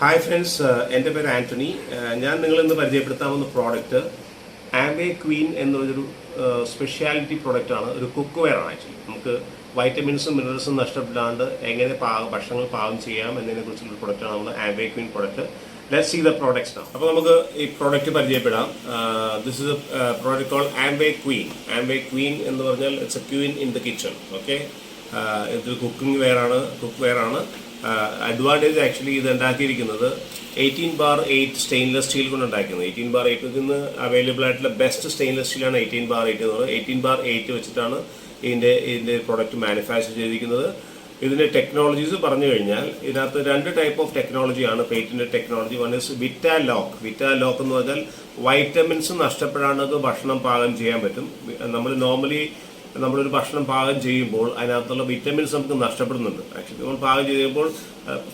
Hi friends, എൻ്റെ പേര് ആൻ്റണി. ഞാൻ നിങ്ങളിന്ന് പരിചയപ്പെടുത്താവുന്ന പ്രോഡക്റ്റ് ആംബേ ക്വീൻ എന്നൊരു സ്പെഷ്യാലിറ്റി പ്രോഡക്റ്റാണ്. ഒരു കുക്ക് വെയർ ആണ്. ആക്ച്വലി നമുക്ക് വൈറ്റമിൻസും മിനറൽസും നഷ്ടപ്പെടാണ്ട് എങ്ങനെ ഭക്ഷണങ്ങൾ പാകം ചെയ്യാം എന്നതിനെക്കുറിച്ചുള്ള പ്രോഡക്റ്റാണ് നമ്മൾ Ambe queen product. Let's see the products now. അപ്പോൾ നമുക്ക് ഈ പ്രോഡക്റ്റ് പരിചയപ്പെടാം. This is a product called Ambe queen. Ambe queen എന്ന് പറഞ്ഞാൽ it's a queen in the kitchen. Okay, ഇത് കുക്ക് വെയർ ആണ്. അഡ്വാൻറ്റേജ് ആക്ച്വലി ഇത് ഉണ്ടാക്കിയിരിക്കുന്നത് 18/8 സ്റ്റെയിൻലെസ് സ്റ്റീൽ കൊണ്ട് ഉണ്ടാക്കുന്നത്. 18/8 ഇന്ന് അവൈലബിൾ ആയിട്ടുള്ള ബെസ്റ്റ് സ്റ്റെയിൻലെസ് സ്റ്റീലാണ് 18/8 എന്ന് പറയുന്നത്. 18/8 വെച്ചിട്ടാണ് ഇതിൻ്റെ പ്രോഡക്റ്റ് മാനുഫാക്ചർ ചെയ്തിരിക്കുന്നത്. ഇതിൻ്റെ ടെക്നോളജീസ് പറഞ്ഞു കഴിഞ്ഞാൽ ഇതിനകത്ത് 2 ടൈപ്പ് ഓഫ് ടെക്നോളജിയാണ് patent technology. One is vita lock എന്ന് പറഞ്ഞാൽ വൈറ്റമിൻസ് നഷ്ടപ്പെടാണ്ട് ഭക്ഷണം പാകം ചെയ്യാൻ പറ്റും. നമ്മളൊരു ഭക്ഷണം പാകം ചെയ്യുമ്പോൾ അതിനകത്തുള്ള വിറ്റമിൻസ് നമുക്ക് നഷ്ടപ്പെടുന്നുണ്ട്. ആക്ച്വലി നമ്മൾ പാകം ചെയ്യുമ്പോൾ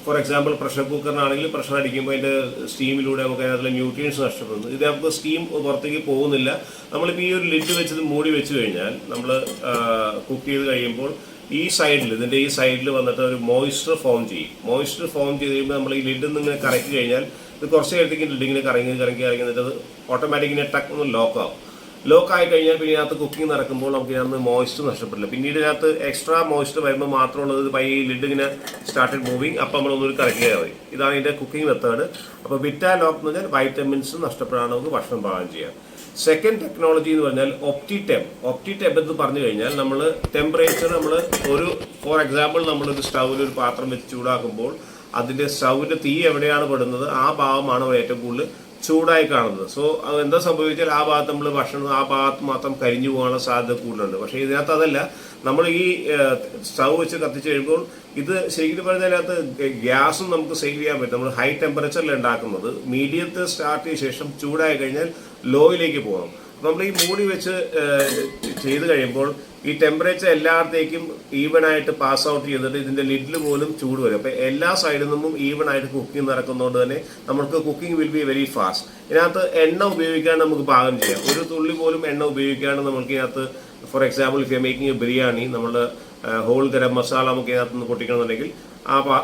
ഫോർ എക്സാമ്പിൾ പ്രഷർ കുക്കറിനാണെങ്കിൽ പ്രഷർ അടിക്കുമ്പോൾ അതിൻ്റെ സ്റ്റീമിലൂടെ നമുക്ക് അതിനകത്തുള്ള ന്യൂട്രിയൻസ് നഷ്ടപ്പെടുന്നു. ഇത് നമുക്ക് സ്റ്റീം പുറത്തേക്ക് പോകുന്നില്ല. നമ്മളിപ്പോൾ ഈ ഒരു ലിഡ് വെച്ചത് മൂടി വെച്ച് കഴിഞ്ഞാൽ നമ്മൾ കുക്ക് ചെയ്ത് കഴിയുമ്പോൾ ഇതിൻ്റെ ഈ സൈഡിൽ വന്നിട്ട് ഒരു മോയ്സ്ചർ ഫോം ചെയ്ത് കഴിയുമ്പോൾ നമ്മൾ ഈ ലിഡിൽ നിന്ന് ഇങ്ങനെ കറക്കി കഴിഞ്ഞാൽ ഇത് കുറച്ച് നേരത്തേക്ക് ലിഡ് ഇങ്ങനെ കറങ്ങി എന്നിട്ട് അത് ഓട്ടോമാറ്റിക്കിനെ ടക്ക് ഒന്ന് ലോക്കായി കഴിഞ്ഞാൽ പിന്നെ ഇതിനകത്ത് കുക്കിംഗ് നടക്കുമ്പോൾ നമുക്ക് ഇതിനകത്ത് മോയ്സ്ചർ നഷ്ടപ്പെടില്ല. പിന്നീട് ഇതിനകത്ത് എക്സ്ട്രാ മോയ്സ്ചർ വരുമ്പോൾ മാത്രമുള്ളത് ഈ ലിഡ് ഇങ്ങനെ സ്റ്റാർട്ടഡ് മൂവിങ്. അപ്പം നമ്മളൊന്നൊരു കറക്കിയാൽ മതി. ഇതാണ് ഇതിൻ്റെ കുക്കിംഗ് മെത്തേഡ്. അപ്പോൾ വിറ്റാ ലോക്ക് എന്ന് പറഞ്ഞാൽ വൈറ്റമിൻസ് നഷ്ടപ്പെടാതെ നമുക്ക് ഭക്ഷണം പാകം ചെയ്യാം. സെക്കൻഡ് ടെക്നോളജി എന്ന് പറഞ്ഞാൽ ഒപ്റ്റിടെമ്പ് എന്ന് പറഞ്ഞു കഴിഞ്ഞാൽ നമ്മൾ ടെമ്പറേച്ചർ ഫോർ എക്സാമ്പിൾ നമ്മളൊരു സ്റ്റൗവിൽ ഒരു പാത്രം വെച്ച് ചൂടാക്കുമ്പോൾ അതിൻ്റെ സ്റ്റൗവിൻ്റെ തീ എവിടെയാണ് പെടുന്നത് ആ ഭാഗമാണ് ഏറ്റവും കൂടുതൽ ചൂടായി കാണുന്നത്. സോ എന്താ സംഭവിച്ചാൽ ആ ഭാഗത്ത് നമ്മൾ ഭക്ഷണം ആ ഭാഗത്ത് മാത്രം കരിഞ്ഞു പോകാനുള്ള സാധ്യത കൂടുതലുണ്ട്. പക്ഷേ ഇതിനകത്ത് അതല്ല. നമ്മൾ ഈ സ്റ്റൗ വെച്ച് കത്തിച്ച് കഴിയുമ്പോൾ ഇത് ശരിക്കും പറഞ്ഞാൽ അതിനകത്ത് ഗ്യാസും നമുക്ക് സേവ് ചെയ്യാൻ പറ്റും. നമ്മൾ ഹൈ ടെമ്പറേച്ചറിൽ ഉണ്ടാക്കുന്നത് മീഡിയത്തിൽ സ്റ്റാർട്ട് ചെയ്ത ശേഷം ചൂടായി കഴിഞ്ഞാൽ ലോയിലേക്ക് പോകണം. അപ്പം നമ്മൾ ഈ മൂടി വെച്ച് ചെയ്ത് കഴിയുമ്പോൾ ഈ ടെമ്പറേച്ചർ എല്ലായിടത്തേക്കും ഈവൻ ആയിട്ട് പാസ് ഔട്ട് ചെയ്തിട്ട് ഇതിൻ്റെ ലിഡിൽ പോലും ചൂട് വരും. അപ്പം എല്ലാ സൈഡിൽ നിന്നും ഈവൻ ആയിട്ട് കുക്കിംഗ് നടക്കുന്നതുകൊണ്ട് തന്നെ നമുക്ക് cooking will be very fast. ഇതിനകത്ത് എണ്ണ ഉപയോഗിക്കാണ്ട് നമുക്ക് പാകം ചെയ്യാം. ഒരു തുള്ളി പോലും എണ്ണ ഉപയോഗിക്കാണ്ട് നമുക്ക് ഇതിനകത്ത് for example if you making A biryani നമ്മുടെ ഹോൾ ഗരം മസാല നമുക്ക് ഇതിനകത്ത് നിന്ന് പൊട്ടിക്കണമെന്നുണ്ടെങ്കിൽ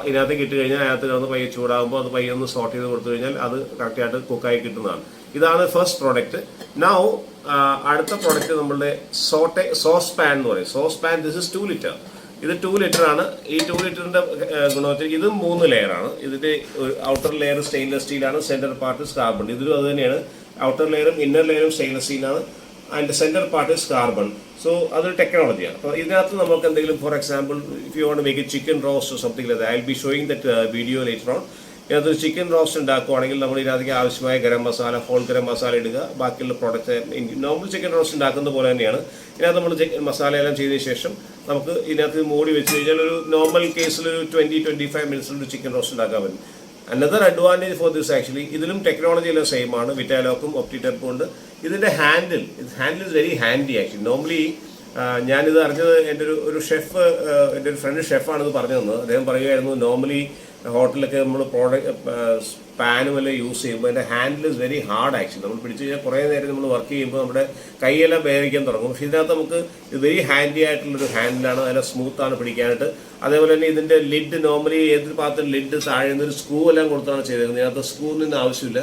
ഇതിനകത്തേക്ക് ഇട്ട് കഴിഞ്ഞാൽ അതിനകത്ത് കിടന്ന് പയ്യെ ചൂടാകുമ്പോൾ അത് പയ്യെ ഒന്ന് സോട്ട് ചെയ്ത് കൊടുത്തു കഴിഞ്ഞാൽ അത് കറക്റ്റായിട്ട് കുക്കായി കിട്ടുന്നതാണ്. ഇതാണ് ഫസ്റ്റ് പ്രോഡക്റ്റ്. നൗ അടുത്ത പ്രോഡക്റ്റ് നമ്മളുടെ സോസ് പാൻ എന്ന് പറയും. Sauce pan this is 2 litre. ഇത് 2 ലിറ്റർ ആണ്. ഈ 2 ലിറ്ററിന്റെ ഗുണത്തിൽ ഇത് 3 ലെയറാണ്. ഇതിന്റെ ഔട്ടർ ലെയർ സ്റ്റെയിൻലെസ് സ്റ്റീലാണ്, സെന്റർ പാർട്ട് കാർബൺ. ഇതിലും അത് തന്നെയാണ്. ഔട്ടർ ലെയറും ഇന്നർ ലെയറും സ്റ്റെയിൻലെസ് സ്റ്റീലാണ്, അതിന്റെ centre part is carbon. So അതൊരു ടെക്നോളജിയാണ്. അപ്പോൾ ഇതിനകത്ത് നമുക്ക് എന്തെങ്കിലും for example if you want make A chicken roast something like that I will be showing that video later on. ഇതിനകത്ത് ചിക്കൻ റോസ്റ്റ് ഉണ്ടാക്കുകയാണെങ്കിൽ നമ്മൾ ഇതിനകത്തേക്ക് ആവശ്യമായ ഗരം മസാല, ഹോൾ ഗരം മസാല ഇടുക. ബാക്കിയുള്ള പ്രോഡക്റ്റ് നോർമൽ ചിക്കൻ റോസ്റ്റ് ഉണ്ടാക്കുന്ന പോലെ തന്നെയാണ്. ഇതിനകത്ത് നമ്മൾ ചിക്കൻ മസാലയെല്ലാം ചെയ്തതിന് ശേഷം നമുക്ക് ഇതിനകത്ത് മൂടി വെച്ച് കഴിഞ്ഞാൽ ഒരു നോർമൽ കേസിൽ ഒരു 20-25 മിനിറ്റ്സിൽ ചിക്കൻ റോസ്റ്റ് ഉണ്ടാക്കാൻ പറ്റും. Another advantage for this actually ഇതിലും ടെക്നോളജി എല്ലാം സെയിം ആണ്. വിറ്റാലോക്കും ഒപ്റ്റിടെമ്പും ഉണ്ട്. ഇതിൻ്റെ handle is very handy actually. Normally ഞാനിത് അറിഞ്ഞത് എൻ്റെ ഒരു ഫ്രണ്ട് ഷെഫാണിത് പറഞ്ഞു തന്നത്. അദ്ദേഹം പറയുമായിരുന്നു നോർമലി ഹോട്ടലിലൊക്കെ നമ്മൾ പാനും എല്ലാം യൂസ് ചെയ്യുമ്പോൾ അതിൻ്റെ handle is very hard actually. നമ്മൾ പിടിച്ച് കഴിഞ്ഞാൽ കുറേ നേരം നമ്മൾ വർക്ക് ചെയ്യുമ്പോൾ നമ്മുടെ കൈയെല്ലാം വേവിക്കാൻ തുടങ്ങും. പക്ഷേ ഇതിനകത്ത് നമുക്ക് ഇത് വെരി ഹാൻഡി ആയിട്ടുള്ളൊരു ഹാൻഡിലാണ്. നല്ല സ്മൂത്താണ് പിടിക്കാനായിട്ട്. അതേപോലെ തന്നെ ഇതിൻ്റെ ലിഡ് നോർമലി ഏതൊരു പാത്രം ലിഡ് താഴെ നിന്നൊരു സ്ക്രൂ എല്ലാം കൊടുത്താണ് ചെയ്തേക്കുന്നത്. ഇതിനകത്ത് സ്ക്രൂവിന് ആവശ്യമില്ല.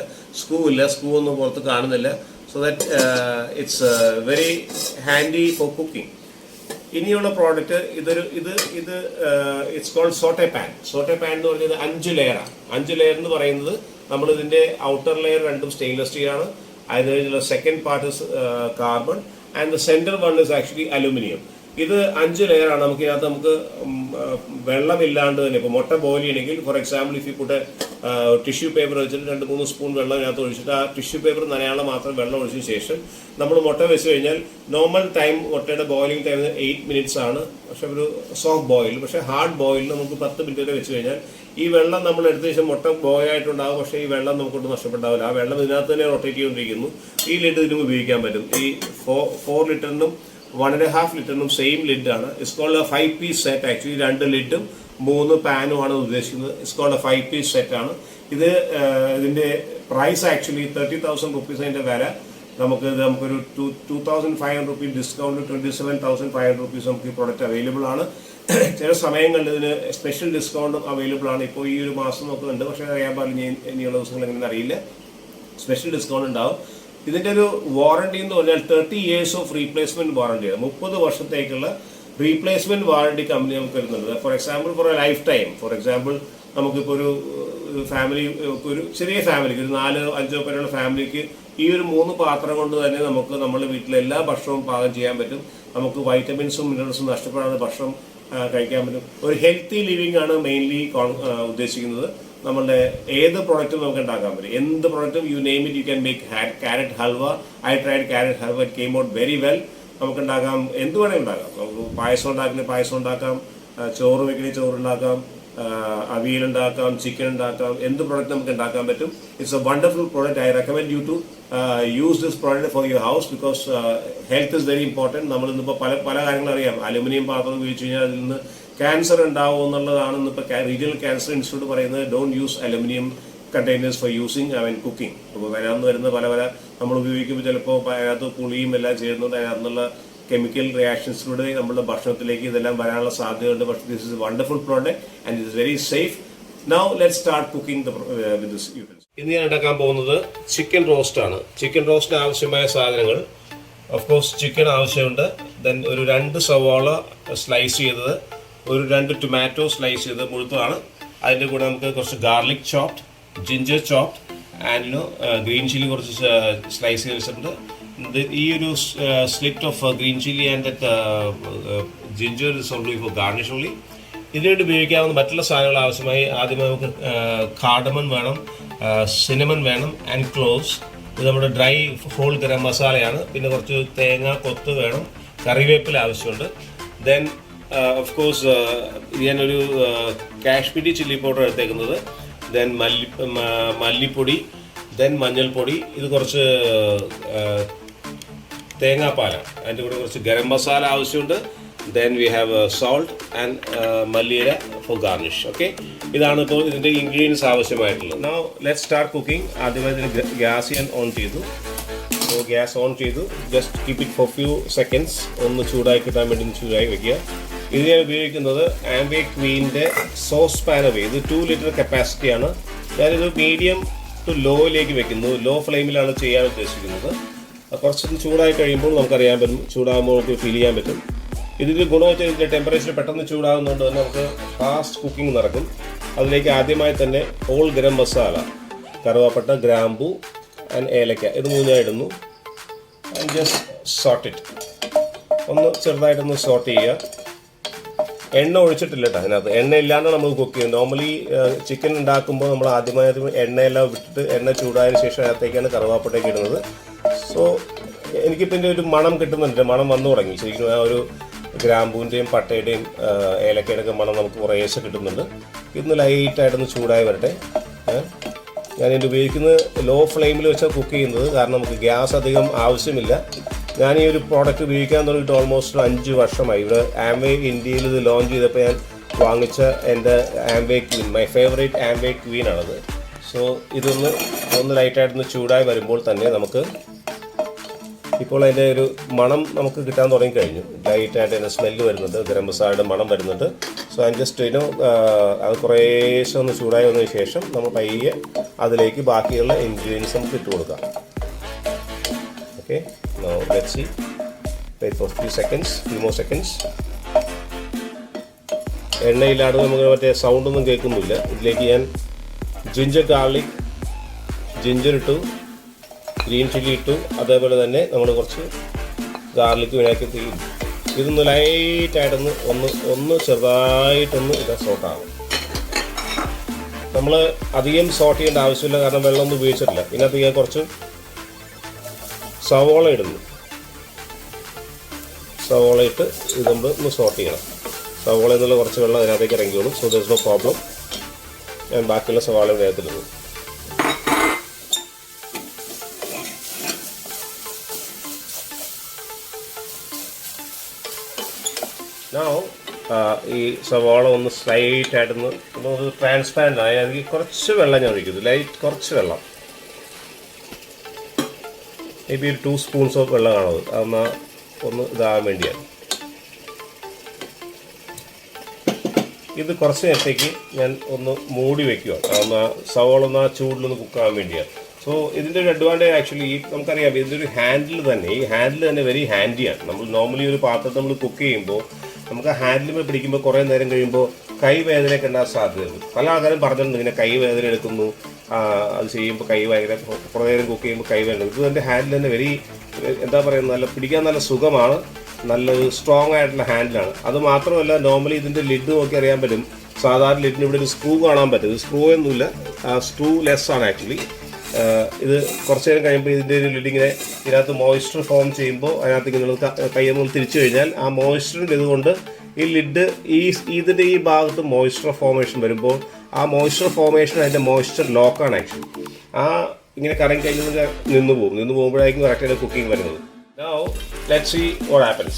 സ്ക്രൂ ഒന്നും പുറത്ത് കാണുന്നില്ല. So that it's very handy for cooking. ഇനിയുള്ള product it's called saute pan. Saute pan എന്ന് പറഞ്ഞത് 5 ലെയറാണ്. 5 ലെയർ എന്ന് പറയുന്നത് നമ്മൾ ഇതിന്റെ ഔട്ടർ ലെയർ രണ്ടും സ്റ്റെയിൻലെസ് സ്റ്റീൽ ആണ്. അതിന് കഴിഞ്ഞുള്ള second part is carbon and the centre one is actually aluminium. ഇത് 5 ലെയറാണ്. നമുക്ക് വെള്ളമില്ലാണ്ട് തന്നെ ഇപ്പോൾ മുട്ട ബോയിൽ ചെയ്യണമെങ്കിൽ for example if you put tissue paper വെച്ചിട്ട് 2-3 സ്പൂൺ വെള്ളം ഇതിനകത്ത് ഒഴിച്ചിട്ട് ആ ടിഷ്യൂ പേപ്പർ നനയാനുള്ള മാത്രം വെള്ളം ഒഴിച്ചതിന് ശേഷം നമ്മൾ മുട്ട വെച്ച് കഴിഞ്ഞാൽ നോർമൽ ടൈം മുട്ടയുടെ ബോയിലിംഗ് ടൈം 8 മിനിറ്റ്സ് ആണ്. പക്ഷെ ഒരു സോഫ്റ്റ് ബോയിൽ, പക്ഷേ ഹാർഡ് ബോയിൽ നമുക്ക് 10 മിനിറ്റ് വരെ വെച്ച് കഴിഞ്ഞാൽ ഈ വെള്ളം നമ്മൾ എടുത്ത ശേഷം മുട്ട ബോയായിട്ടുണ്ടാകും. പക്ഷേ ഈ വെള്ളം നമുക്കൊട്ട് നഷ്ടപ്പെട്ടാവില്ല. ആ വെള്ളം ഇതിനകത്ത് തന്നെ റൊട്ടേറ്റ് ചെയ്തുകൊണ്ടിരിക്കുന്നു. ഈ ലിഡ് ഇതിനും ഉപയോഗിക്കാൻ പറ്റും. ഈ 4 ലിറ്ററിനും 1.5 ലിറ്ററിനും സെയിം ലിഡാണ്. It's called a 5 piece set actually. 2 ലിഡും 3 പാനുമാണ് ഉദ്ദേശിക്കുന്നത്. It's called a 5 piece set ആണ്. ഇതിന്റെ പ്രൈസ് ആക്ച്വലി 30,000 റുപ്പീസ്. അതിന്റെ വില നമുക്കൊരു 2,500 റുപ്പീസ് ഡിസ്കൗണ്ട് 27,500 റുപ്പീസ് നമുക്ക് ഈ പ്രോഡക്റ്റ് അവൈലബിൾ ആണ്. ചില സമയങ്ങളിൽ ഇതിന് സ്പെഷ്യൽ ഡിസ്കൗണ്ടും അവൈലബിൾ ആണ്. ഇപ്പോൾ ഈ ഒരു മാസം നോക്കുന്നുണ്ട്, പക്ഷേ അറിയാൻ പാടില്ല ഇനിയുള്ള ദിവസങ്ങൾ എങ്ങനെ അറിയില്ല. സ്പെഷ്യൽ ഡിസ്കൗണ്ട് ഉണ്ടാവും. ഇതിൻ്റെ ഒരു വാറണ്ടി എന്ന് പറഞ്ഞാൽ 30 years ഓഫ് റീപ്ലേസ്മെൻറ്റ് വാറണ്ടിയാണ്. 30 വർഷത്തേക്കുള്ള റീപ്ലേസ്മെൻറ്റ് വാറണ്ടി കമ്പനി നമുക്ക് വരുന്നുണ്ട്. For example for A life time. For example നമുക്കിപ്പോൾ ഒരു ഫാമിലി, ഒരു ചെറിയ ഫാമിലിക്ക്, ഒരു 4-5 പേരുള്ള ഫാമിലിക്ക് ഈ ഒരു 3 പാത്രം കൊണ്ട് തന്നെ നമുക്ക് നമ്മുടെ വീട്ടിലെ എല്ലാ ഭക്ഷണവും പാകം ചെയ്യാൻ പറ്റും. നമുക്ക് വൈറ്റമിൻസും മിനറൽസും നഷ്ടപ്പെടാതെ ഭക്ഷണം കഴിക്കാൻ പറ്റും. ഒരു ഹെൽത്തി ലിവിങ് ആണ് മെയിൻലി ഉദ്ദേശിക്കുന്നത്. നമ്മളുടെ ഏത് പ്രൊഡക്റ്റും നമുക്ക് ഉണ്ടാക്കാൻ പറ്റും. എന്ത് പ്രൊഡക്റ്റും you name it, you can make carrot halwa. I tried carrot halwa, it came out very well. നമുക്ക് ഉണ്ടാക്കാം, എന്ത് വേണമെങ്കിൽ ഉണ്ടാക്കാം. നമുക്ക് പായസം ഉണ്ടാക്കുന്ന പായസം ഉണ്ടാക്കാം, ചോറ് വെക്കുന്ന ചോറ് ഉണ്ടാക്കാം, അവിയൽ ഉണ്ടാക്കാം, ചിക്കൻ ഉണ്ടാക്കാം, എന്ത് പ്രോഡക്റ്റ് നമുക്ക് ഉണ്ടാക്കാൻ പറ്റും. It's a wonderful product. I recommend you to use this product for your house because health is very important. നമ്മളിന്നിപ്പോൾ പല കാര്യങ്ങളും അറിയാം. അലുമിനിയം പാത്രം ഉപയോഗിച്ച് കഴിഞ്ഞാൽ അതിൽ നിന്ന് ക്യാൻസർ ഉണ്ടാവും എന്നുള്ളതാണ് ഇന്നിപ്പോൾ റീജിയണൽ ക്യാൻസർ ഇൻസ്റ്റിറ്റ്യൂട്ട് പറയുന്നത്. Don't use aluminium containers four using cooking. അപ്പോൾ അതിനകത്ത് വരുന്ന പല നമ്മൾ ഉപയോഗിക്കുമ്പോൾ ചിലപ്പോൾ അതിനകത്ത് പുളിയും എല്ലാം ചേരുന്നുണ്ട്. അതിനകത്തുനിന്നുള്ള കെമിക്കൽ റിയാക്ഷൻസിലൂടെ നമ്മുടെ ഭക്ഷണത്തിലേക്ക് ഇതെല്ലാം വരാനുള്ള സാധ്യതയുണ്ട്. പക്ഷേ this is a wonderful product and it is very safe. Now let start cooking with this utensil. ഇന്ന് ഞാൻ ഉണ്ടാക്കാൻ പോകുന്നത് ചിക്കൻ റോസ്റ്റ് ആണ്. ചിക്കൻ റോസ്റ്റിന് ആവശ്യമായ സാധനങ്ങൾ, ഓഫ് കോഴ്സ് ചിക്കൻ ആവശ്യമുണ്ട്. ദെൻ ഒരു 2 സവാള സ്ലൈസ് ചെയ്തത്, ഒരു 2 ടൊമാറ്റോ സ്ലൈസ് ചെയ്തത് മുഴുത്തതാണ്. അതിൻ്റെ കൂടെ നമുക്ക് കുറച്ച് garlic chopped, ginger chopped and green chilli കുറച്ച് സ്ലൈസ് ചെയ്ത് വെച്ചിട്ടുണ്ട്. ഈ ഒരു slit of green chilli and ginger is only for garnish only. ഇതിനുവേണ്ടി ഉപയോഗിക്കാവുന്ന മറ്റുള്ള സാധനങ്ങൾ ആവശ്യമായി ആദ്യമേ നമുക്ക് കാർഡമൺ വേണം, സിനമൺ വേണം ആൻഡ് ക്ലോവ്സ്. ഇത് നമ്മുടെ ഡ്രൈ ഹോൾ ഗരം മസാലയാണ്. പിന്നെ കുറച്ച് തേങ്ങ കൊത്ത് വേണം, കറിവേപ്പില ആവശ്യമുണ്ട്. ദെൻ ഓഫ് കോഴ്സ് ഞാനൊരു കാശ്മീരി ചില്ലി പൗഡർ എടുത്തേക്കുന്നത്. ദെൻ മല്ലിപ്പൊടി, ദെൻ മഞ്ഞൾപ്പൊടി, ഇത് കുറച്ച് തേങ്ങാപ്പാലാണ്. അതിൻ്റെ കൂടെ കുറച്ച് ഗരം മസാല ആവശ്യമുണ്ട്. Then we have salt and മല്ലിയില ഫോർ ഗാർണിഷ്. ഓക്കെ, ഇതാണ് ഇപ്പോൾ ഇതിൻ്റെ ഇൻഗ്രീഡിയൻസ് ആവശ്യമായിട്ടുള്ളത്. Now let's start cooking. ആദ്യമായി ഇതിന് ഗ്യാസ് ഞാൻ ഓൺ ചെയ്തു. സോ ഗ്യാസ് ഓൺ ചെയ്തു. Just keep it for few seconds. ഒന്ന് ചൂടായി കിട്ടാൻ വേണ്ടി ചൂടായി വയ്ക്കുക. ഇത് ഞാൻ ഉപയോഗിക്കുന്നത് ആംബേ ക്വീൻ്റെ സോസ് പാൻ ഉപയോഗിക്കും. ഇത് 2 ലിറ്റർ കപ്പാസിറ്റിയാണ്. ഞാനിത് മീഡിയം ടു ലോയിലേക്ക് വെക്കുന്നു. ലോ ഫ്ലെയിമിലാണ് ചെയ്യാൻ ഉദ്ദേശിക്കുന്നത്. കുറച്ചൊന്ന് ചൂടായി കഴിയുമ്പോൾ നമുക്കറിയാൻ പറ്റും, ചൂടാകുമ്പോൾ നമുക്ക് ഫീൽ ചെയ്യാൻ പറ്റും. ഇതിൻ്റെ ഗുണം വെച്ചാൽ ഇതിൻ്റെ ടെമ്പറേച്ചർ പെട്ടെന്ന് ചൂടാകുന്നതുകൊണ്ട് തന്നെ നമുക്ക് ഫാസ്റ്റ് കുക്കിംഗ് നടക്കും. അതിലേക്ക് ആദ്യമായി തന്നെ ഹോൾ ഗരം മസാല, കറുവാപ്പട്ട, ഗ്രാമ്പു ആൻഡ് ഏലക്ക, ഇത് 3 ഇടുന്നു. And just saute it. ഒന്ന് ചെറുതായിട്ടൊന്ന് സോട്ട് ചെയ്യുക. എണ്ണ ഒഴിച്ചിട്ടില്ല കേട്ടോ അതിനകത്ത്. എണ്ണ ഇല്ലാണ്ട് നമ്മൾ കുക്ക് ചെയ്യും. നോർമലി ചിക്കൻ ഉണ്ടാക്കുമ്പോൾ നമ്മൾ ആദ്യമായി എണ്ണയെല്ലാം വിട്ടിട്ട് എണ്ണ ചൂടായതിനു ശേഷം അതിനകത്തേക്കാണ് കറുവാപ്പട്ടയൊക്കെ ഇടുന്നത്. സോ എനിക്കിപ്പോൾ ഇതിൻ്റെ ഒരു മണം കിട്ടുന്നുണ്ട്. മണം വന്നു തുടങ്ങി. ശരിക്കും ആ ഒരു ഗ്രാമ്പൂവിൻ്റെയും പട്ടയുടെയും ഏലക്കയുടെ ഒക്കെ മണം നമുക്ക് കുറേശ്ശെ കിട്ടുന്നുണ്ട്. ഇതൊന്ന് ലൈറ്റായിട്ടൊന്ന് ചൂടായി വരട്ടെ. ഞാനിത് ഉപയോഗിക്കുന്നത് ലോ ഫ്ലെയിമിൽ വെച്ചാണ് കുക്ക് ചെയ്യുന്നത്. കാരണം നമുക്ക് ഗ്യാസ് അധികം ആവശ്യമില്ല. ഞാൻ ഈ ഒരു പ്രോഡക്റ്റ് ഉപയോഗിക്കാൻ തുടങ്ങിയിട്ട് ഓൾമോസ്റ്റ് 5 വർഷമായി. ഇവിടെ ആംവേ ഇന്ത്യയിൽ ഇത് ലോഞ്ച് ചെയ്തപ്പോൾ ഞാൻ വാങ്ങിച്ച എൻ്റെ Amway Queen, my favourite Amway Queen ആണത്. സോ ഇതൊന്ന് ലൈറ്റായിട്ടൊന്ന് ചൂടായി വരുമ്പോൾ തന്നെ നമുക്ക് ഇപ്പോൾ അതിൻ്റെ ഒരു മണം നമുക്ക് കിട്ടാൻ തുടങ്ങിക്കഴിഞ്ഞു. ലൈറ്റായിട്ട് അതിൻ്റെ സ്മെല്ല് വരുന്നുണ്ട്, ഗരം മസാലയുടെ മണം വരുന്നുണ്ട്. സോ അതിന് ജസ്റ്റ് അത് കുറേശ്ശെ ഒന്ന് ചൂടായി വന്നതിന് ശേഷം നമ്മൾ പയ്യെ അതിലേക്ക് ബാക്കിയുള്ള ഇൻഗ്രീഡിയൻസ് നമുക്ക് ഇട്ട് കൊടുക്കാം. Okay, now let's see. Wait for few more seconds. എണ്ണയില്ലാതെ നമുക്ക് മറ്റേ സൗണ്ടൊന്നും കേൾക്കുന്നില്ല. ഇതിലേക്ക് ഞാൻ ജിഞ്ചർ ഇട്ടു, ഗ്രീൻ ചില്ലി ഇട്ടു. അതേപോലെ തന്നെ നമ്മൾ കുറച്ച് ഗാർലിക് വിനാക്കി. ഇതൊന്ന് ലൈറ്റായിട്ടൊന്ന് ഒന്ന് ചെറുതായിട്ടൊന്ന് ഇത് സോട്ടാകും. നമ്മൾ അധികം സോട്ട് ചെയ്യേണ്ട ആവശ്യമില്ല, കാരണം വെള്ളമൊന്നും ഉപയോഗിച്ചിട്ടില്ല. ഇതിനകത്ത് ഞാൻ കുറച്ച് സവോള ഇടുന്നു. സവോള ഇട്ട് ഇത് നമ്മൾ ഒന്ന് സോട്ട് ചെയ്യണം. സവോള എന്നുള്ള കുറച്ച് വെള്ളം അതിനകത്തേക്ക് ഇറങ്ങിയോളും. So there is no problem. ഞാൻ ബാക്കിയുള്ള സവാള ഇതിനകത്തിടുന്നു. ഈ സവാള ഒന്ന് സ്ലൈറ്റായിട്ടൊന്ന് ട്രാൻസ്പാരൻ്റ് ആയി അതിൽ കുറച്ച് വെള്ളം ഞാൻ ഒഴിക്കുന്നു. കുറച്ച് വെള്ളം, മേ ബി ഒരു 2 സ്പൂൺസ് ഓഫ് വെള്ളം കാണുന്നത്. അതൊന്ന് ഇതാകാൻ വേണ്ടിയാണ്. ഇത് കുറച്ച് നേരത്തേക്ക് ഞാൻ ഒന്ന് മൂടി വെക്കുകയാണ്. കാരണം സവോള ഒന്ന് ആ ചൂടിലൊന്ന് കുക്കാകാൻ വേണ്ടിയാണ്. സോ ഇതിൻ്റെ ഒരു അഡ്വാൻറ്റേജ് ആക്ച്വലി നമുക്കറിയാം ഇതിൻ്റെ ഒരു ഹാൻഡിൽ തന്നെ, ഈ ഹാൻഡിൽ തന്നെ വെരി ഹാൻഡിയാണ്. നമ്മൾ നോർമലി ഒരു പാത്രത്തിൽ നമ്മൾ കുക്ക് ചെയ്യുമ്പോൾ നമുക്ക് ആ ഹാൻഡിൽ പിടിക്കുമ്പോൾ കുറേ നേരം കഴിയുമ്പോൾ കൈ വേദനയൊക്കെ ഉണ്ടാകാൻ സാധ്യതയുണ്ട്. പല ആൾക്കാരും പറഞ്ഞിട്ടുണ്ട് ഇങ്ങനെ കൈ വേദന എടുക്കുന്നു, അത് ചെയ്യുമ്പോൾ കൈ ഭയങ്കര കുറേ നേരം കുക്ക് ചെയ്യുമ്പോൾ കൈ വേദന. ഇത് എൻ്റെ ഹാൻഡിൽ തന്നെ വെരി എന്താ പറയുക, നല്ല പിടിക്കാൻ നല്ല സുഖമാണ്, നല്ലൊരു സ്ട്രോങ് ആയിട്ടുള്ള ഹാൻഡിലാണ്. അത് മാത്രമല്ല നോർമലി ഇതിൻ്റെ ലിഡ് നോക്കി അറിയാൻ പറ്റും. സാധാരണ ലിഡിന് ഇവിടെ ഒരു സ്ക്രൂ കാണാൻ പറ്റും. ഇത് സ്ക്രൂ ഒന്നുമില്ല, സ്ക്രൂ ലെസ് ആണ് ആക്ച്വലി. ഇത് കുറച്ച് നേരം കഴിയുമ്പോൾ ഇതിൻ്റെ ഒരു ലിഡിങ്ങനെ ഇതിനകത്ത് മോയ്സ്ചർ ഫോം ചെയ്യുമ്പോൾ അതിനകത്ത് ഇങ്ങനെ കയ്യൊന്ന് തിരിച്ചു കഴിഞ്ഞാൽ ആ മോയ്സ്ചറിൻ്റെ ഇതുകൊണ്ട് ഈ ലിഡ് ഇതിൻ്റെ ഈ ഭാഗത്ത് മോയ്സ്ചർ ഫോർമേഷൻ വരുമ്പോൾ ആ മോയ്സ്ചർ ഫോർമേഷൻ അതിൻ്റെ മോയ്സ്ചർ ലോക്കാണ് ആക്ച്വലി. ആ ഇങ്ങനെ കറങ്ങി കഴിഞ്ഞാൽ നിന്ന് പോകുമ്പോഴായിരിക്കും കറക്റ്റായിട്ട് കുക്കിംഗ് വരുന്നത്. Now let's see what happens.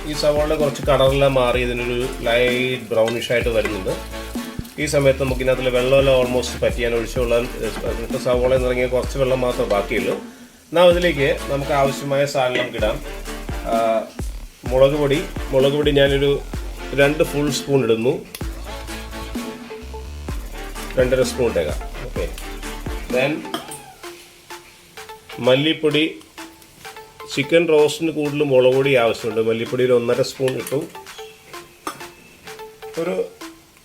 ഈ സവോള കുറച്ച് കളറെല്ലാം മാറി ഇതിനൊരു ലൈറ്റ് ബ്രൗണിഷ് ആയിട്ട് വരുന്നുണ്ട്. ഈ സമയത്ത് നമുക്ക് ഇതിനകത്തുള്ള വെള്ളമെല്ലാം ഓൾമോസ്റ്റ് പറ്റിയാൻ ഒഴിച്ചുള്ള ഇപ്പോൾ സവോള നിറങ്ങിയ കുറച്ച് വെള്ളം മാത്രമേ ബാക്കിയുള്ളൂ. എന്നാൽ ഇതിലേക്ക് നമുക്ക് ആവശ്യമായ സാധനം നമുക്ക് ഇടാം. മുളക് പൊടി ഞാനൊരു 2 ഫുൾ സ്പൂൺ ഇടുന്നു. 2.5 സ്പൂൺ ഇട്ടേക്കാം. ഓക്കെ. ദെൻ മല്ലിപ്പൊടി, ചിക്കൻ റോസ്റ്റിന് കൂടുതൽ മുളക് പൊടി ആവശ്യമുണ്ട്. മല്ലിപ്പൊടി ഒരു 1.5 സ്പൂൺ ഇട്ടു. ഒരു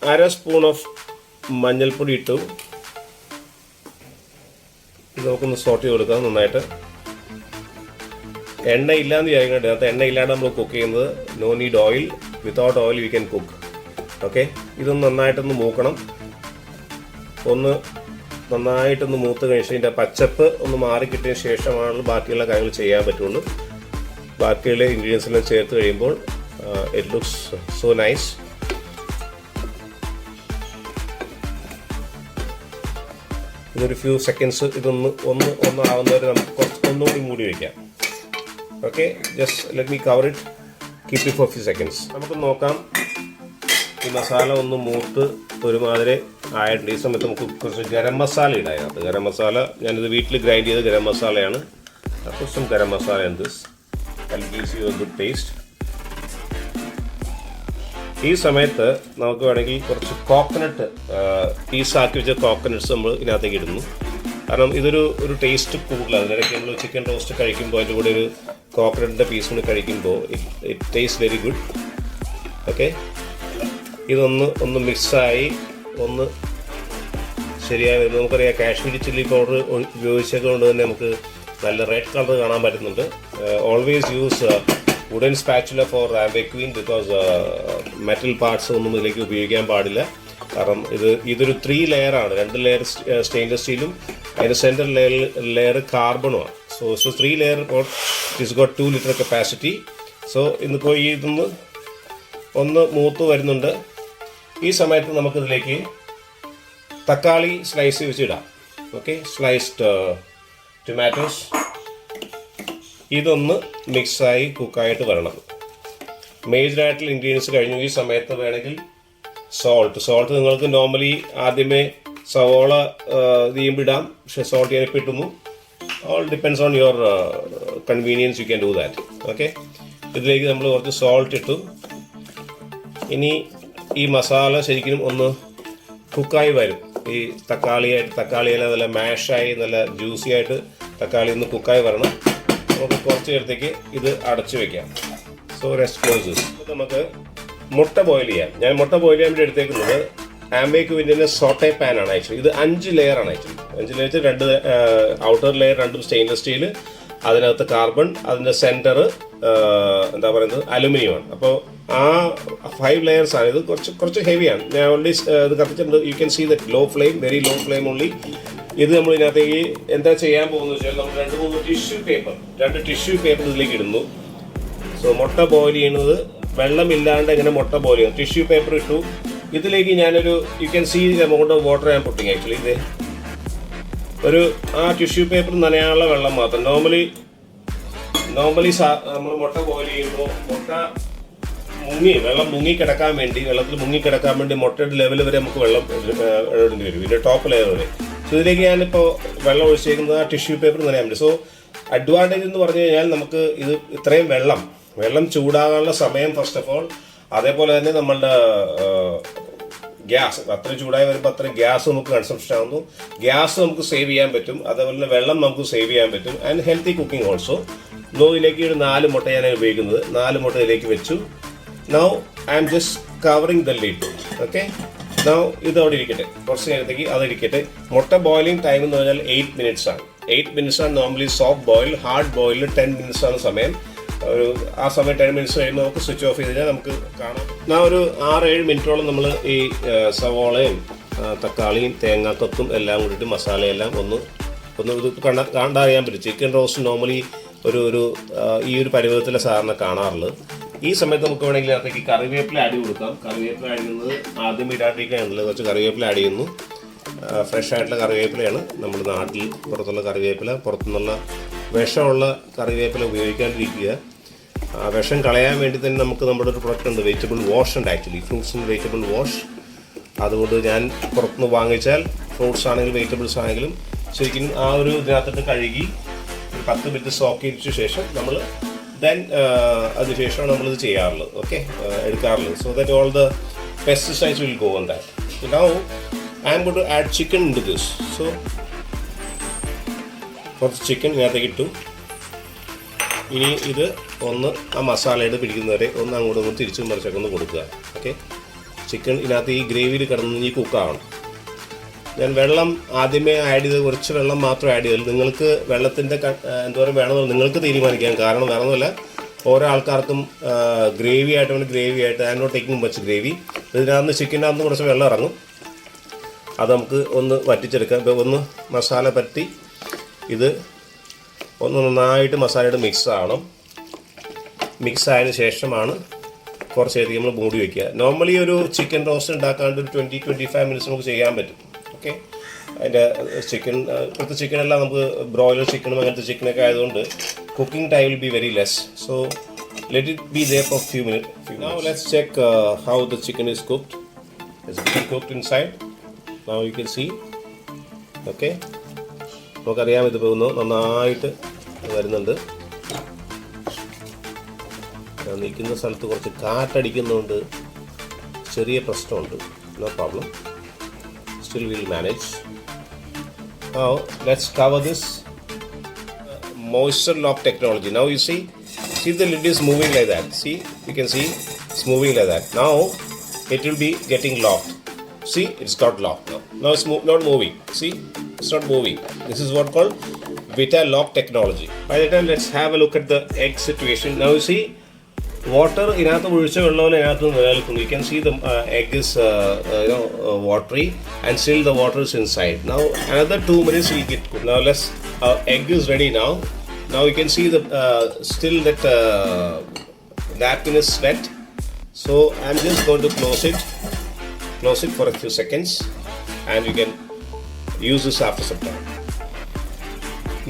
1/2 സ്പൂൺ ഓഫ് മഞ്ഞൾപ്പൊടി ഇട്ടു. ഇത് നമുക്കൊന്ന് സോട്ട് ചെയ്ത് കൊടുക്കാം നന്നായിട്ട്. എണ്ണ ഇല്ലാന്ന് വിചാരിക്കണ്ട, അതിനകത്ത് എണ്ണ ഇല്ലാണ്ട് നമ്മൾ കുക്ക് ചെയ്യുന്നത്. No need oil, without oil we can cook. Okay. ഇതൊന്ന് നന്നായിട്ടൊന്ന് മൂക്കണം. നന്നായിട്ടൊന്ന് മൂത്ത് കഴിച്ച് അതിൻ്റെ പച്ചപ്പ് ഒന്ന് മാറിക്കിട്ടിയ ശേഷമാണ് ബാക്കിയുള്ള കാര്യങ്ങൾ ചെയ്യാൻ പറ്റുള്ളൂ. ബാക്കിയുള്ള ഇൻഗ്രീഡിയൻസ് എല്ലാം ചേർത്ത് കഴിയുമ്പോൾ ഇറ്റ് ലുക്സ് സോ നൈസ്. ഇതൊരു ഫ്യൂ സെക്കൻഡ്സ് ഇതൊന്ന് ആവുന്നവരെ നമുക്ക് ഒന്നുകൂടി മൂടി വയ്ക്കാം. Okay. Just let me cover it, keep it for few seconds. നമുക്ക് നോക്കാം. ഈ മസാല ഒന്ന് മൂത്ത് ഒരുമാതിരി ആയിട്ടുണ്ട്. ഈ സമയത്ത് നമുക്ക് കുറച്ച് ഗരം മസാല ഇടാം. അതിനകത്ത് ഗരം മസാല ഞാനിത് വീട്ടിൽ ഗ്രൈൻഡ് ചെയ്ത ഗരം മസാലയാണ്. കുറച്ചും garam masala in this that gives you A good taste. ഈ സമയത്ത് നമുക്ക് വേണമെങ്കിൽ കുറച്ച് കോക്കനട്ട് പീസാക്കി വെച്ച കോക്കനട്ട്സ് നമ്മൾ ഇതിനകത്തേക്ക് ഇടുന്നു. കാരണം ഇതൊരു ടേസ്റ്റ് കൂടുതലാണ്. അതിനിടയ്ക്ക് നമ്മൾ ചിക്കൻ റോസ്റ്റ് കഴിക്കുമ്പോൾ അതിൻ്റെ കൂടെ ഒരു കോക്കനട്ടിൻ്റെ പീസ് കൂടി കഴിക്കുമ്പോൾ it taste very good. Okay. ഇതൊന്ന് മിക്സായി ഒന്ന് ശരിയായി വരുന്നത്. നമുക്കറിയാം കാശ്മീരി ചില്ലി പൗഡർ ഉപയോഗിച്ചതുകൊണ്ട് തന്നെ നമുക്ക് നല്ല റെഡ് കളർ കാണാൻ പറ്റുന്നുണ്ട്. Always use wooden spatula for Ambe queen because metal parts ഒന്നും ഇതിലേക്ക് ഉപയോഗിക്കാൻ പാടില്ല. കാരണം ഇതൊരു 3 ലെയറാണ്. 2 ലെയർ സ്റ്റെയിൻലെസ് സ്റ്റീലും അതിൻ്റെ സെൻറ്റർ ലെയർ കാർബണുമാണ്. So 3 layer it's got 2 litre capacity. So ഇന്നിപ്പോൾ ഒന്ന് മൂത്ത് വരുന്നുണ്ട്. ഈ സമയത്ത് നമുക്കിതിലേക്ക് തക്കാളി സ്ലൈസ് വെച്ചിടാം. ഓക്കെ. Sliced tomatoes. ഇതൊന്ന് മിക്സായി കുക്കായിട്ട് വരണം. മേജറായിട്ടുള്ള ഇൻഗ്രീഡിയൻസ് കഴിഞ്ഞു. ഈ സമയത്ത് വേണമെങ്കിൽ സോൾട്ട് നിങ്ങൾക്ക് നോർമലി ആദ്യമേ സവോള ചെയ്യുമ്പോൾ ഇടാം, പക്ഷേ സോൾട്ട് ഞാനിപ്പോൾ ഇട്ടുന്നു. All depends on your convenience, you can do that. Okay. ഇതിലേക്ക് നമ്മൾ കുറച്ച് സോൾട്ട് ഇട്ടു. ഇനി ഈ മസാല ശരിക്കും ഒന്ന് കുക്കായി വരും. ഈ തക്കാളിയെല്ലാം നല്ല മാഷായി നല്ല ജ്യൂസി ആയിട്ട് തക്കാളി ഒന്ന് കുക്കായി വരണം. നമുക്ക് കുറച്ച് നേരത്തേക്ക് ഇത് അടച്ചു വയ്ക്കാം. So rest closes. നമുക്ക് മുട്ട ബോയിൽ ചെയ്യാം. ഞാൻ മുട്ട ബോയിൽ ചെയ്യാൻ വേണ്ടി എടുത്തേക്കുന്നത് ആംബേ ക്വീൻ്റെ സോട്ടെ പാനാണ് ആക്ച്വലി. ഇത് 5 ലെയറാണ് actually. 5 layer 2 outer layer 2 stainless steel, അതിനകത്ത് കാർബൺ, അതിൻ്റെ സെൻറ്റർ എന്താ പറയുന്നത് അലുമിനിയമാണ്. അപ്പോൾ ആ 5 ലെയേഴ്സ് ആണ്. ഇത് കുറച്ച് ഹെവിയാണ്. ഞാൻ ഓൾറെഡി ഇത് കത്തിച്ചിട്ടുണ്ട്. You can see that low flame, very low flame only. ഇത് നമ്മൾ ഇതിനകത്തേക്ക് എന്താ ചെയ്യാൻ പോകുന്നത് വെച്ചാൽ നമ്മൾ 2 ടിഷ്യൂ പേപ്പർ ഇതിലേക്ക് ഇടുന്നു. സോ മുട്ട ബോയിൽ ചെയ്യുന്നത് വെള്ളമില്ലാണ്ട് എങ്ങനെ മുട്ട ബോയിൽ ചെയ്യും. ടിഷ്യൂ പേപ്പർ ഇട്ടു. ഇതിലേക്ക് ഞാനൊരു you can see the amount of water ഞാൻ പുട്ടിങ് ആക്ച്വലി. ഇത് ആ ടിഷ്യൂ പേപ്പർ നനയാനുള്ള വെള്ളം മാത്രം. നോർമലി നമ്മൾ മുട്ട ബോയിൽ ചെയ്യുമ്പോൾ വെള്ളം വെള്ളത്തിൽ മുങ്ങിക്കിടക്കാൻ വേണ്ടി മുട്ടയുടെ ലെവൽ വരെ നമുക്ക് വെള്ളം ഇടേണ്ടി വരും, ഇതിൻ്റെ ടോപ്പ് ലെയർ വരെ. സോ ഇതിലേക്ക് ഞാനിപ്പോൾ വെള്ളം ഒഴിച്ചേക്കുന്നത് ആ ടിഷ്യൂ പേപ്പർ നനയാൻ വേണ്ടി. സോ അഡ്വാൻറ്റേജ് എന്ന് പറഞ്ഞു കഴിഞ്ഞാൽ നമുക്ക് ഇത് ഇത്രയും വെള്ളം ചൂടാകാനുള്ള സമയം ഫസ്റ്റ് ഓഫ് ഓൾ, അതേപോലെ തന്നെ നമ്മളുടെ ഗ്യാസ് അത്ര ചൂടായി വരുമ്പോൾ അത്ര ഗ്യാസ് നമുക്ക് കൺസംഷൻ ആവുന്നു. ഗ്യാസ് നമുക്ക് സേവ് ചെയ്യാൻ പറ്റും, അതേപോലെ തന്നെ വെള്ളം നമുക്ക് സേവ് ചെയ്യാൻ പറ്റും. And healthy cooking also. ഇതിലേക്ക് ഒരു 4 മുട്ട ഞാൻ ഉപയോഗിക്കുന്നത്. 4 മുട്ട ഇതിലേക്ക് വെച്ചു. Now I am just covering the lid. Okay, now ഇത് അവിടെ ഇരിക്കട്ടെ, കുറച്ച് നേരത്തേക്ക് അത് ഇരിക്കട്ടെ. മുട്ട ബോയിലിംഗ് ടൈം എന്ന് പറഞ്ഞാൽ 8 minutes ആണ്. 8 minutes ആണ് നോർമലി. സോഫ്റ്റ് ബോയിൽ, ഹാർഡ് ബോയിലിൽ 10 minutes ആണ് സമയം. ആ സമയം 10 minutes കഴിയുമ്പോൾ നമുക്ക് സ്വിച്ച് ഓഫ് ചെയ്ത് കഴിഞ്ഞാൽ നമുക്ക് കാണാം. ഞാൻ ഒരു 6-7 മിനിറ്റോളം നമ്മൾ ഈ സവോളയും തക്കാളിയും തേങ്ങാക്കൊത്തും എല്ലാം കൂടിയിട്ട് മസാലയെല്ലാം ഒന്ന് ഇത് കണ്ടറിയാൻ പറ്റും. ചിക്കൻ റോസ്റ്റ് നോർമലി ഈ ഒരു പരുവത്തിലെ സാറിനെ കാണാറുള്ളത്. ഈ സമയത്ത് നമുക്ക് വേണമെങ്കിൽ അതിലേക്ക് കറിവേപ്പില ആഡ് കൊടുക്കാം. കറിവേപ്പില ആഡ് ചെയ്യുന്നത് ആദ്യം ഇടാണ്ടിരിക്കുകയാണല്ലോ, കുറച്ച് കറിവേപ്പില ആഡ് ചെയ്യുന്നു. ഫ്രഷ് ആയിട്ടുള്ള കറിവേപ്പിലയാണ് നമ്മുടെ നാട്ടിൽ. പുറത്തുള്ള കറിവേപ്പില, പുറത്തുനിന്നുള്ള വിഷമുള്ള കറിവേപ്പില ഉപയോഗിക്കാണ്ടിരിക്കുക. വിഷം കളയാൻ വേണ്ടി തന്നെ നമുക്ക് നമ്മുടെ ഒരു പ്രൊഡക്റ്റ് ഉണ്ട്, വെജിറ്റബിൾ വാഷ് ഉണ്ട്. Actually fruits and vegetable wash. അതുകൊണ്ട് ഞാൻ പുറത്തുനിന്ന് വാങ്ങിച്ചാൽ ഫ്രൂട്ട്സ് ആണെങ്കിലും വെജിറ്റബിൾസ് ആണെങ്കിലും ശരിക്കും ആ ഒരു ഇതിനകത്തിട്ട് കഴുകി ഒരു 10 മിനിറ്റ് സോക്ക് ചെയ്തിട്ട് ശേഷം നമ്മൾ അതിനുശേഷമാണ് നമ്മളിത് ചെയ്യാറുള്ളത്. ഓക്കെ, എടുക്കാറുള്ളത്. So that all the pesticides will go on that. Now I am going to add chicken in to this. So കുറച്ച് ചിക്കൻ ഇതിനകത്തേക്ക് ഇട്ടു. ഇനി ഇത് ഒന്ന് ആ മസാലയുടെ പിടിക്കുന്നവരെ ഒന്ന് അങ്ങോട്ടും തിരിച്ചും മറിച്ചൊക്കെ ഒന്ന് കൊടുക്കുക. ഓക്കെ, ചിക്കൻ ഇതിനകത്ത് ഈ ഗ്രേവിയിൽ കിടന്ന് ഈ കുക്കാവണം. ഞാൻ വെള്ളം ആദ്യമേ ആഡ് ചെയ്ത് കുറച്ച് വെള്ളം മാത്രം ആഡ് ചെയ്തുള്ളൂ. നിങ്ങൾക്ക് വെള്ളത്തിൻ്റെ എന്തോരം വേണമെന്ന് നിങ്ങൾക്ക് തീരുമാനിക്കാം. കാരണം വേണമെന്നില്ല, ഓരോ ആൾക്കാർക്കും ഗ്രേവി ആയിട്ട് വേണ്ടി ഗ്രേവി ആയിട്ട് I am not taking much gravy. ഇതിനകത്ത് ചിക്കനകത്ത് കുറച്ച് വെള്ളം ഇറങ്ങും. അത് നമുക്ക് ഒന്ന് വറ്റിച്ചെടുക്കാം. ഇപ്പോൾ ഒന്ന് മസാല പറ്റി ഇത് ഒന്ന് നന്നായിട്ട് മസാലയുടെ മിക്സ് ആവണം. മിക്സ് ആയതിനു ശേഷമാണ് കുറച്ച് നേരത്തേക്ക് നമ്മൾ മൂടി വയ്ക്കുക. നോർമലി ഒരു ചിക്കൻ റോസ്റ്റ് ഉണ്ടാക്കാണ്ട് ഒരു 20-25 മിനിറ്റ്സ് നമുക്ക് ചെയ്യാൻ പറ്റും. ഓക്കെ, അതിൻ്റെ ഇപ്പോഴത്തെ ചിക്കനെല്ലാം നമുക്ക് ബ്രോയിലർ ചിക്കനും അങ്ങനത്തെ ചിക്കനൊക്കെ ആയതുകൊണ്ട് cooking time will be very less. So let it be there for few minutes. Now let's check how the chicken is cooked. It's been cooked inside. Now you can see. Okay, നമുക്കറിയാം ഇത് പോകുന്നു നന്നായിട്ട് വരുന്നുണ്ട്. നിൽക്കുന്ന സ്ഥലത്ത് കുറച്ച് കാറ്റടിക്കുന്നതുകൊണ്ട് ചെറിയ പ്രശ്നമുണ്ട്. No problem, still we'll manage. Now let's cover this moisture lock technology. Now you see the lid is moving like that. See, you can see it's moving like that. Now it will be getting locked. See, it's got locked now. Now it's not moving. See, it's not moving. This is what called Vita lock technology. By the time, let's have a look at the egg situation. Now you see water ഇതിനകത്ത് ഒഴിച്ച വെള്ളം ഇതിനകത്ത് നിലനിൽക്കുന്നു. You can see the egg is watery and still the water is inside. Now another 2 minutes we get cooked. Now egg is ready now. Now you can see the still that napkin is wet. So I'm just going to close it for a few seconds and you can use this after some time.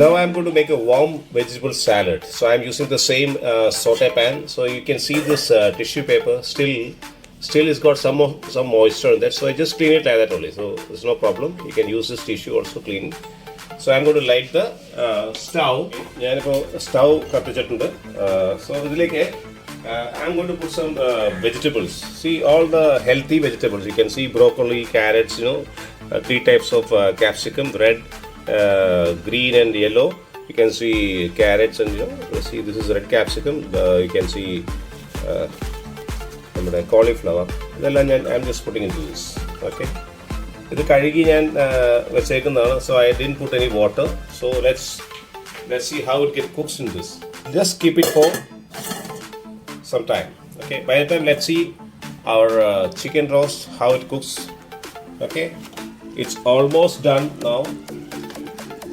Now I'm going to make a warm vegetable salad. So I'm using the same saute pan. So you can see this tissue paper still it's got some moisture in that. So I just clean it like that only. So there's no problem. You can use this tissue also clean. So I'm going to light the stove. ഞാനിപ്പോൾ stove കത്തിച്ചിട്ടുണ്ട്. So ഇതിലേക്ക് I'm going to put some vegetables. See all the healthy vegetables. You can see broccoli, carrots, 3 types of capsicum, red, green and yellow. You can see carrots and see this is red capsicum. You can see cauliflower. I'm just putting into this. Okay. ഇത് കഴുകി ഞാൻ വെച്ചേക്കുന്നതാണ്. So I didn't put any water. So let's see how it cooks in this. Just keep it for some time. Okay. By the time, let's see our chicken roast how it cooks. Okay. It's almost done now.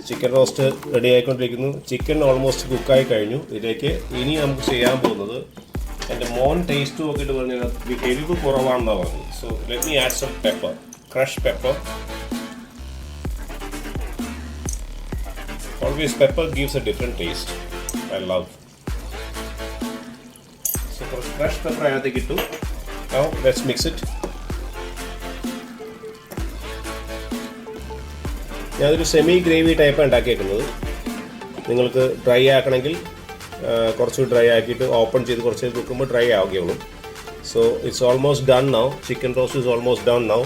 Chicken roast ready ആയിക്കൊണ്ടിരിക്കുന്നു. Chicken almost കുക്കായി കഴിഞ്ഞു. ഇതിലേക്ക് ഇനി നമുക്ക് ചെയ്യാൻ പോകുന്നത്, എൻ്റെ മോൻ ടേസ്റ്റ് നോക്കിയിട്ട് പറഞ്ഞാൽ എരിവ് കുറവാണെന്നാണ് പറഞ്ഞത്. So let me add some pepper, crush pepper. Always pepper gives a different taste. I love. So കുറച്ച് ക്രഷ് പെപ്പർ അതിനകത്തേക്ക് ഇട്ടു. Now let's mix it. ഞാനൊരു സെമി ഗ്രേവി ടൈപ്പാണ് ഉണ്ടാക്കിയേക്കുന്നത്. നിങ്ങൾക്ക് ഡ്രൈ ആക്കണമെങ്കിൽ കുറച്ച് ഡ്രൈ ആക്കിയിട്ട് ഓപ്പൺ ചെയ്ത് കുറച്ച് വെക്കുമ്പോൾ ഡ്രൈ ആവുകയുള്ളൂ. So it's almost done now. Chicken roast is almost done now.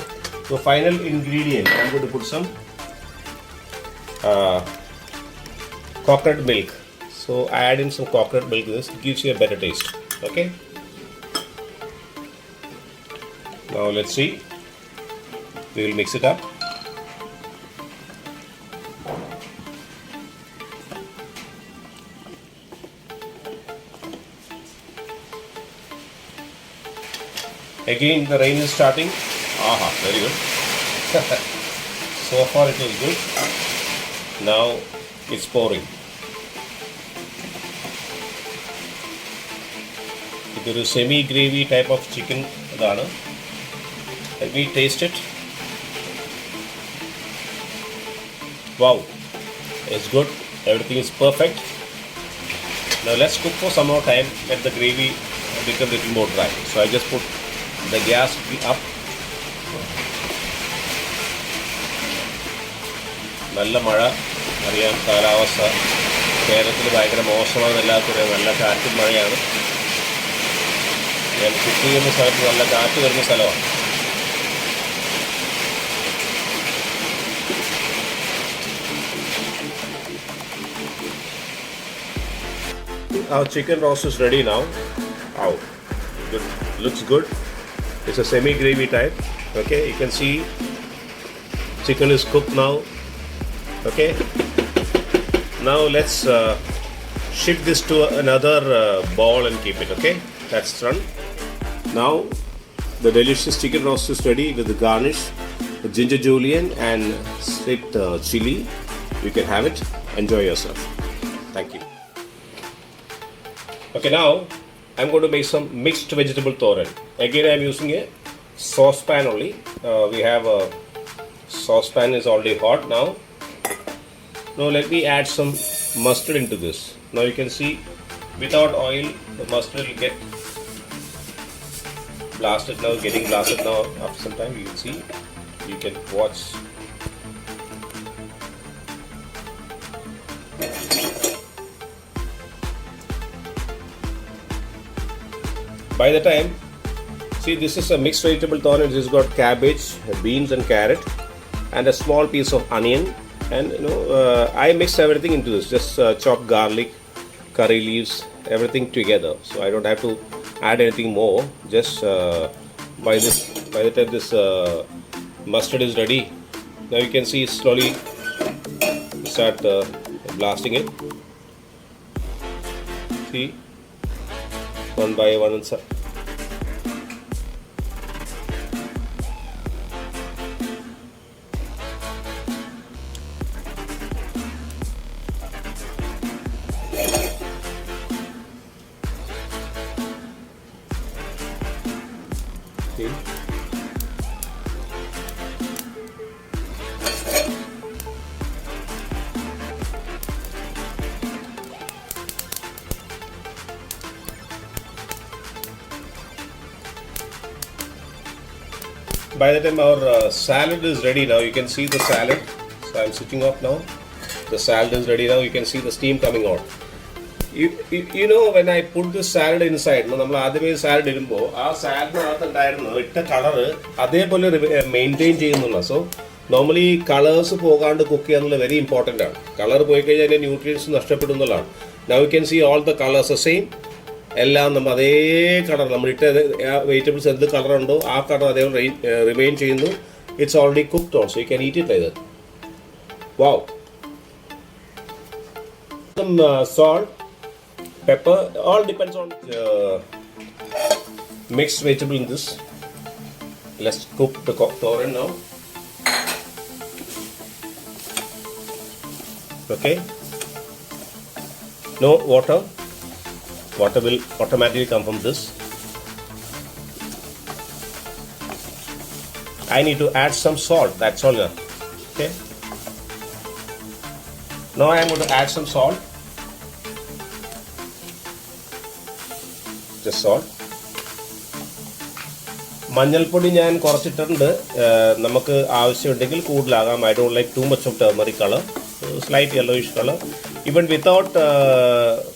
So final ingredient, I'm going to put some coconut milk. So I add in some coconut milk. This gives you a better taste. Okay. Now let's see. We will mix it up. Again, the rain is starting. Aha, very good. So far it is good. Now it's pouring. It is a semi-gravy type of chicken. Let me taste it. Wow, it's good. Everything is perfect. Now let's cook for some more time. Let the gravy become a little more dry. So I just put the gas up. നല്ല മഴ അറിയാം, കാലാവസ്ഥ കേരളത്തിൽ ഭയങ്കര മോശമാണെന്നല്ലാത്തൊരു നല്ല കാറ്റും മഴയാണ്. ഞാൻ കുക്ക് ചെയ്യുന്ന സ്ഥലത്ത് നല്ല കാറ്റ് വരുന്ന സ്ഥലമാണ്. Our chicken roast is ready now. Wow, good. Looks good. It's a semi-gravy type. Okay, you can see chicken is cooked now. Okay, now let's shift this to another bowl and keep it. Okay, that's done. Now the delicious chicken roast is ready with the garnish, the ginger julienne and sliced chili. You can have it. Enjoy yourself. Thank you. Okay, now I'm going to make some mixed vegetable thoran. Again, I'm using a saucepan only. We have a saucepan is already hot now. Now let me add some mustard into this. Now you can see without oil the mustard will get blasted now, getting blasted now. After some time you can see, you can watch. By the time, see, this is a mixed vegetable thoran. This has got cabbage, beans and carrot and a small piece of onion. And I mix everything into this. Just chop garlic, curry leaves, everything together. So I don't have to add anything more. Just by the time this mustard is ready, now you can see slowly start blasting it. See, one by one inside. See? By the time our salad is ready now, you can see the salad. So I'm switching off now. The salad is ready now. You can see the steam coming out. You know, when I put this salad inside, നമ്മൾ ആദ്യമേ salad ഇടുമ്പോൾ ആ സാലഡിനകത്ത് ഉണ്ടായിരുന്നു ഇട്ട colour അതേപോലെ maintain ചെയ്യുന്നുള്ള. So normally colours പോകാണ്ട് cook ചെയ്യുക എന്നുള്ളത് വെരി ഇമ്പോർട്ടൻ്റ് ആണ്. കളർ പോയി കഴിഞ്ഞാൽ അതിൻ്റെ ന്യൂട്രിയൻസ് നഷ്ടപ്പെടും എന്നുള്ളതാണ്. Now you can see all the colours same. എല്ലാം നമ്മൾ അതേ കളർ നമ്മളിട്ട വെജിറ്റബിൾസ് എന്ത് കളറുണ്ടോ ആ കളർ അതേപോലെ റിമെയിൻ ചെയ്യുന്നു. It's already cooked also. You can eat it like that. Wow. Some salt, pepper, all depends on mixed vegetable in this. Let's cook the thoran now. Okay, no water will automatically come from this. I need to add some salt, that's all. Okay, now I am going to add some salt. Just salt. മഞ്ഞൾപ്പൊടി ഞാൻ കുറച്ചിട്ടുണ്ട്. നമുക്ക് ആവശ്യമുണ്ടെങ്കിൽ കൂടുതലാകാം. I don't like too much of turmeric colour, slight yellowish colour. Even without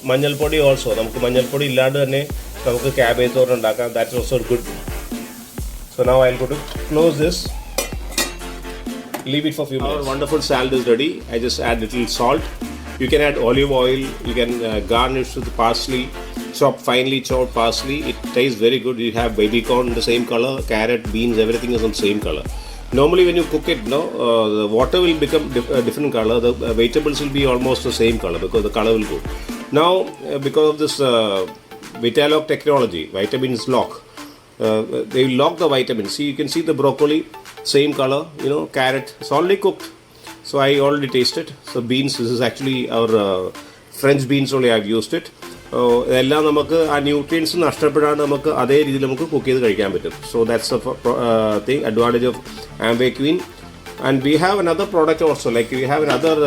മഞ്ഞൾപ്പൊടി also, നമുക്ക് മഞ്ഞൾപ്പൊടി ഇല്ലാണ്ട് തന്നെ നമുക്ക് ക്യാബേജ് തോരൻ ഉണ്ടാക്കാം. That's also good. So now I will go to close this. Leave it for a few minutes. Our wonderful salad is ready. I just add little salt. You can add olive oil. You can garnish with parsley, finely chopped parsley. It tastes very good. You have baby corn in the same color, carrot, beans, everything is on the same color. Normally when you cook it, the water will become different color. The vegetables will be almost the same color because the color will go. Now because of this Vitalock technology, vitamins lock. They will lock the vitamins. See, you can see the broccoli, same color, carrot, it's already cooked. So I already tasted. So beans, this is actually our French beans only I've used it. എല്ലാം നമുക്ക് ആ nutrients നഷ്ടപ്പെടാണ്ട് നമുക്ക് അതേ രീതിയിൽ നമുക്ക് cook ചെയ്ത് കഴിക്കാൻ പറ്റും. So that's thing advantage of Amway Queen. And we have another product also, like we have another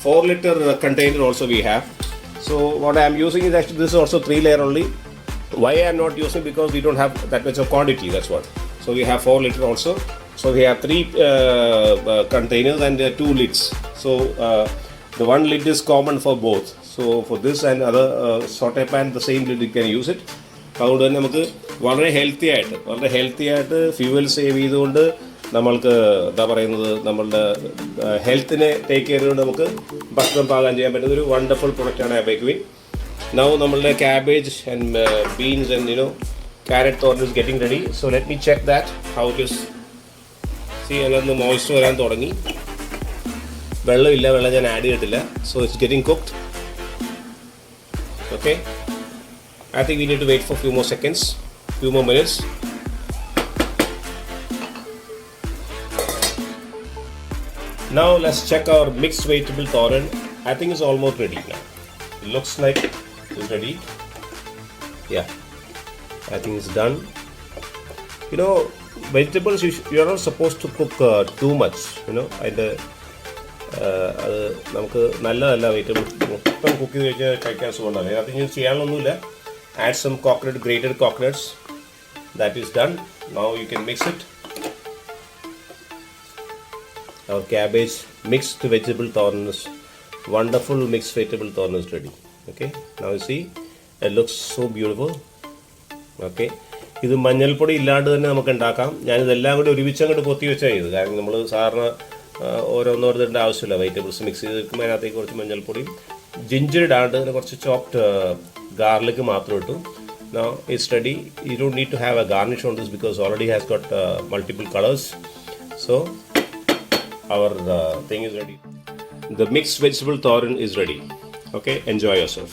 4 liter container also we have. So what I am using is actually this is also 3 layer only. Why I am not using? Because we don't have that much of quantity, that's what. So we have 4 liter also. So we have 3 containers and 2 lids. So the one lid is common for both. So for this and other saute pan, the same lid you can use it. അതുകൊണ്ട് തന്നെ നമുക്ക് വളരെ healthy ആയിട്ട് fuel save ചെയ്തുകൊണ്ട് നമ്മൾക്ക് എന്താ പറയുന്നത്, നമ്മളുടെ ഹെൽത്തിനെ ടേക്ക് കെയർ ചെയ്തുകൊണ്ട് നമുക്ക് ഭക്ഷണം പാകം ചെയ്യാൻ പറ്റുന്ന ഒരു വണ്ടർഫുൾ പ്രൊഡക്റ്റാണ് ആംവേ ക്വീൻ. Now നമ്മളുടെ cabbage and beans and carrot thoran is getting ready. So let me check that how it is. See, അതിനകത്ത് മോയ്സ്റ്റ് വരാൻ തുടങ്ങി. വെള്ളം ഞാൻ ആഡ് ചെയ്തിട്ടില്ല. So it's getting cooked. Okay. I think we need to wait for a few more seconds, few more minutes. Now let's check our mixed vegetable thoran. I think it's almost ready now. It looks like it's ready. Yeah, I think it's done. Vegetables you are not supposed to cook too much. And അത് നമുക്ക് നല്ലതല്ല. Vegetables മൊത്തം cook ചെയ്ത് കഴിക്കാൻ സുഖമുണ്ടാവില്ല. അതിന് ചെയ്യാനൊന്നുമില്ല. Add some grated coconuts. That is done. Now you can mix it. Our cabbage mixed vegetable thoran is wonderful. Mixed vegetable thoran is ready. Okay. Now you see, it looks so beautiful. Okay. ഇത് മഞ്ഞൾപ്പൊടി ഇല്ലാണ്ട് തന്നെ നമുക്ക് ഉണ്ടാക്കാം. ഞാനിതെല്ലാം കൂടി ഒരുമിച്ചങ്ങോട്ട് പൊത്തി വെച്ചാൽ ചെയ്തു. കാരണം നമ്മൾ സാധാരണ ഓരോന്നോരത്തിൻ്റെ ആവശ്യമില്ല. വെജിറ്റബിൾസ് മിക്സ് ചെയ്ത് വെക്കുമ്പോൾ അതിനകത്തേക്ക് കുറച്ച് മഞ്ഞൾപ്പൊടിയും ജിഞ്ചർ ഇടാണ്ട് അതിന് കുറച്ച് ചോപ്ഡ് garlic മാത്രം ഇട്ടു. Now it's ready. You don't need to have a garnish on this because already has got multiple colors. So our thing is ready. The mixed vegetable thoran is ready. Okay, enjoy yourself.